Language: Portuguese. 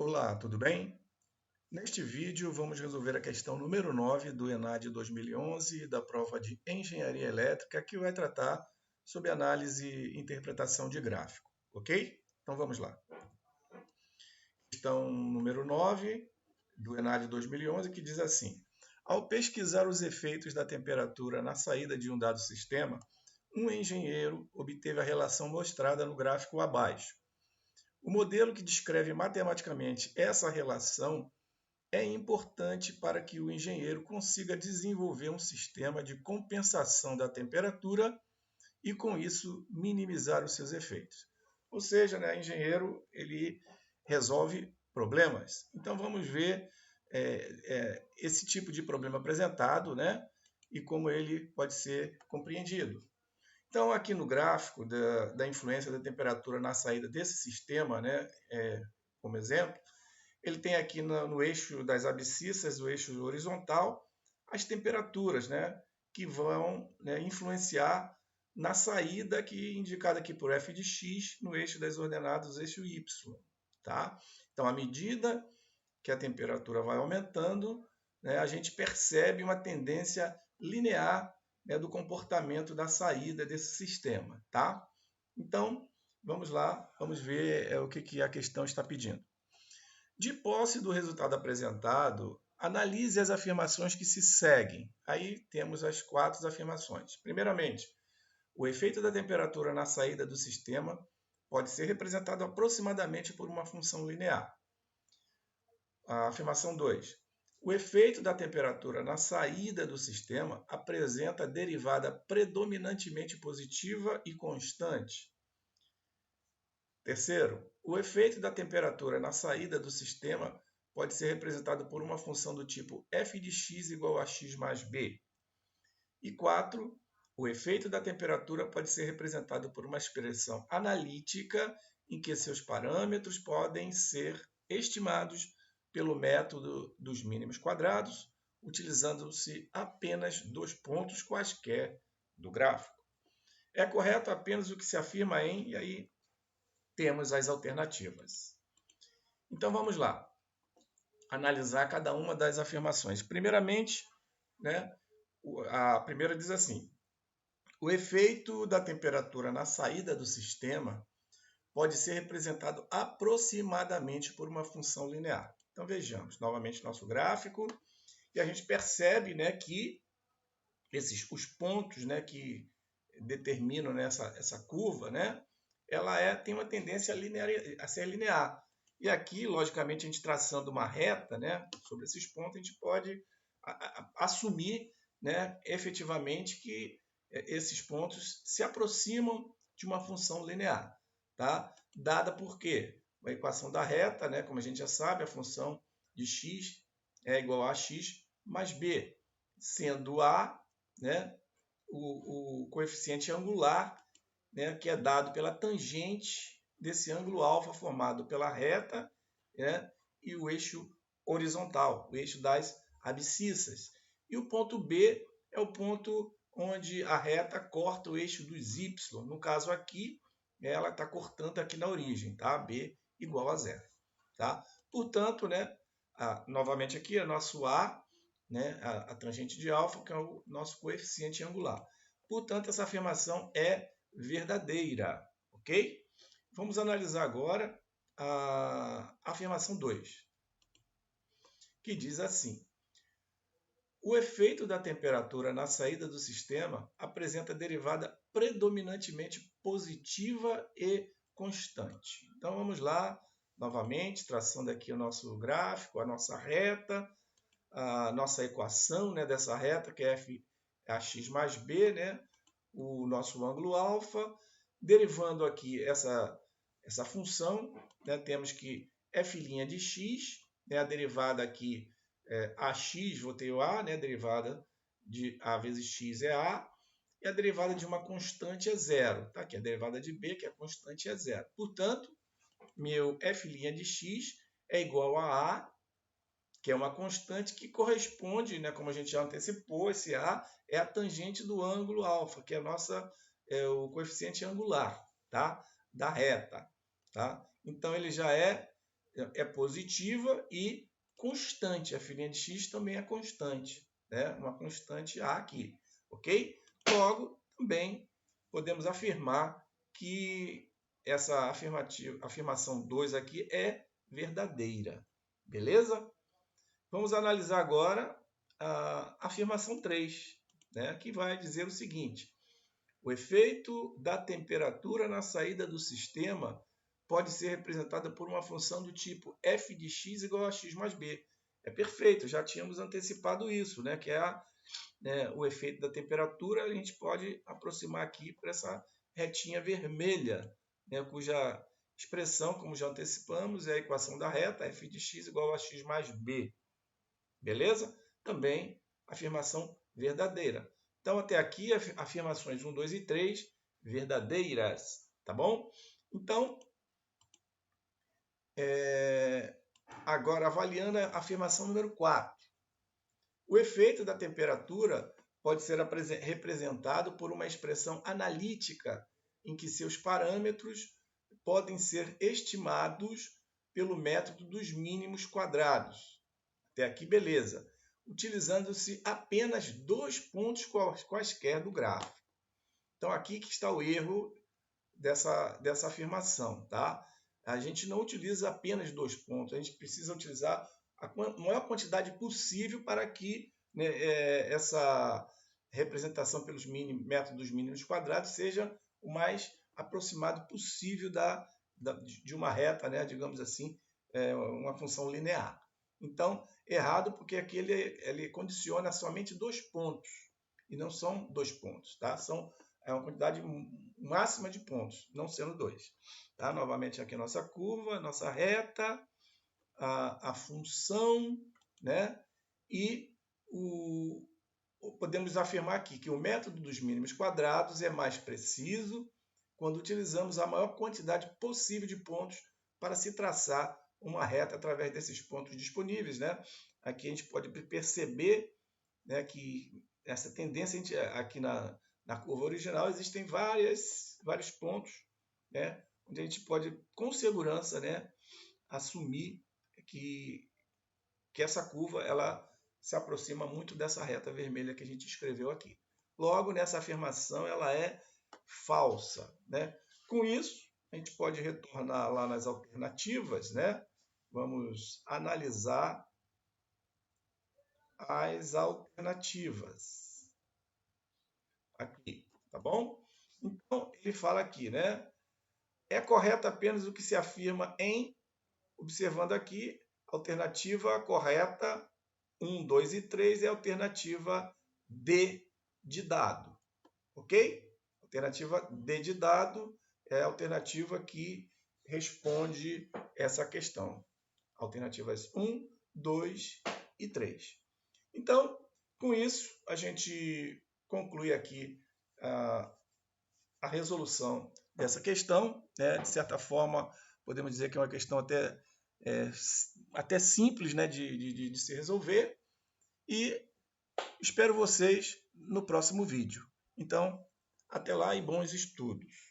Olá, tudo bem? Neste vídeo vamos resolver a questão número 9 do ENAD 2011 da prova de Engenharia Elétrica, que vai tratar sobre análise e interpretação de gráfico, ok? Então vamos lá. Questão número 9 do ENAD 2011, que diz assim: ao pesquisar os efeitos da temperatura na saída de um dado sistema, um engenheiro obteve a relação mostrada no gráfico abaixo. O modelo que descreve matematicamente essa relação é importante para que o engenheiro consiga desenvolver um sistema de compensação da temperatura e, com isso, minimizar os seus efeitos. Ou seja, o engenheiro ele resolve problemas. Então, vamos ver esse tipo de problema apresentado, e como ele pode ser compreendido. Então, aqui no gráfico da influência da temperatura na saída desse sistema, como exemplo, ele tem aqui no eixo das abscissas, o eixo horizontal, as temperaturas, que vão influenciar na saída indicada aqui por f de x no eixo das ordenadas, eixo y. Tá? Então, à medida que a temperatura vai aumentando, a gente percebe uma tendência linear do comportamento da saída desse sistema. Tá? Então, vamos lá, vamos ver o que a questão está pedindo. De posse do resultado apresentado, analise as afirmações que se seguem. Aí temos as 4 afirmações. Primeiramente, o efeito da temperatura na saída do sistema pode ser representado aproximadamente por uma função linear. A afirmação 2. O efeito da temperatura na saída do sistema apresenta derivada predominantemente positiva e constante. Terceiro, o efeito da temperatura na saída do sistema pode ser representado por uma função do tipo f de x igual a x mais b. E 4, o efeito da temperatura pode ser representado por uma expressão analítica em que seus parâmetros podem ser estimados pelo método dos mínimos quadrados, utilizando-se apenas 2 pontos quaisquer do gráfico. É correto apenas o que se afirma em, e aí temos as alternativas. Então vamos lá, analisar cada uma das afirmações. Primeiramente, a primeira diz assim: o efeito da temperatura na saída do sistema pode ser representado aproximadamente por uma função linear. Então vejamos novamente nosso gráfico e a gente percebe que os pontos que determinam essa curva, ela tem uma tendência a ser linear. E aqui, logicamente, a gente traçando uma reta sobre esses pontos, a gente pode assumir efetivamente que esses pontos se aproximam de uma função linear. Tá? Dada por quê? A equação da reta, como a gente já sabe, a função de x é igual a x mais b, sendo a o coeficiente angular, que é dado pela tangente desse ângulo alfa formado pela reta e o eixo horizontal, o eixo das abscissas. E o ponto B é o ponto onde a reta corta o eixo dos y. No caso aqui, ela está cortando aqui na origem, tá? B igual a zero. Tá? Portanto, novamente aqui é nosso A, a tangente de alfa, que é o nosso coeficiente angular. Portanto, essa afirmação é verdadeira, ok? Vamos analisar agora a afirmação 2, que diz assim: o efeito da temperatura na saída do sistema apresenta derivada predominantemente positiva e constante. Então vamos lá, novamente, traçando aqui o nosso gráfico, a nossa reta, a nossa equação dessa reta, que é f é a x mais b, o nosso ângulo alfa, derivando aqui essa função, temos que f' de x, a derivada aqui é ax, vou ter o a, derivada de a vezes x é a, e a derivada de uma constante é zero. Tá? Aqui a derivada de b, que é constante, é zero. Portanto, meu f' de x é igual a a, que é uma constante que corresponde, como a gente já antecipou, esse A é a tangente do ângulo alfa, que é o coeficiente angular, tá? Da reta. Tá? Então, ele já é é positiva e constante. A filinha de x também é constante, né? Uma constante A aqui, ok? Logo, também podemos afirmar que essa afirmação 2 aqui é verdadeira, beleza? Vamos analisar agora a afirmação 3, né? Que vai dizer o seguinte: o efeito da temperatura na saída do sistema pode ser representada por uma função do tipo f de x igual a x mais b. É perfeito, já tínhamos antecipado isso, né? Que é o efeito da temperatura. A gente pode aproximar aqui para essa retinha vermelha, né? Cuja expressão, como já antecipamos, é a equação da reta, f de x igual a x mais b. Beleza? Também afirmação verdadeira. Então, até aqui, afirmações 1, 2 e 3, verdadeiras, tá bom? Então, agora avaliando a afirmação número 4. O efeito da temperatura pode ser representado por uma expressão analítica em que seus parâmetros podem ser estimados pelo método dos mínimos quadrados. Até aqui, beleza. Utilizando-se apenas 2 pontos quaisquer do gráfico. Então, aqui que está o erro dessa afirmação, tá? A gente não utiliza apenas 2 pontos, a gente precisa utilizar a maior quantidade possível para que, né, essa representação pelos métodos mínimos quadrados seja o mais aproximado possível de uma reta, né, digamos assim, uma função linear. Então, errado, porque aqui ele condiciona somente 2 pontos, e não são 2 pontos, tá? É uma quantidade máxima de pontos, não sendo 2. Tá? Novamente aqui a nossa curva, nossa reta, a função, né? E podemos afirmar aqui que o método dos mínimos quadrados é mais preciso quando utilizamos a maior quantidade possível de pontos para se traçar uma reta através desses pontos disponíveis, né? Aqui a gente pode perceber, né, que essa tendência aqui na curva original existem vários pontos, né, onde a gente pode com segurança, né, assumir que essa curva ela se aproxima muito dessa reta vermelha que a gente escreveu aqui. Logo, nessa afirmação ela é falsa, né? Com isso, a gente pode retornar lá nas alternativas, né? Vamos analisar as alternativas aqui, tá bom? Então, ele fala aqui, né? É correto apenas o que se afirma observando aqui, alternativa correta 1, 2 e 3 é a alternativa D de dado, ok? Alternativa D de dado é a alternativa que responde essa questão. Alternativas 1, 2 e 3. Então, com isso, a gente conclui aqui a resolução dessa questão, né? De certa forma, podemos dizer que é uma questão até simples, né? de se resolver. E espero vocês no próximo vídeo. Então, até lá e bons estudos.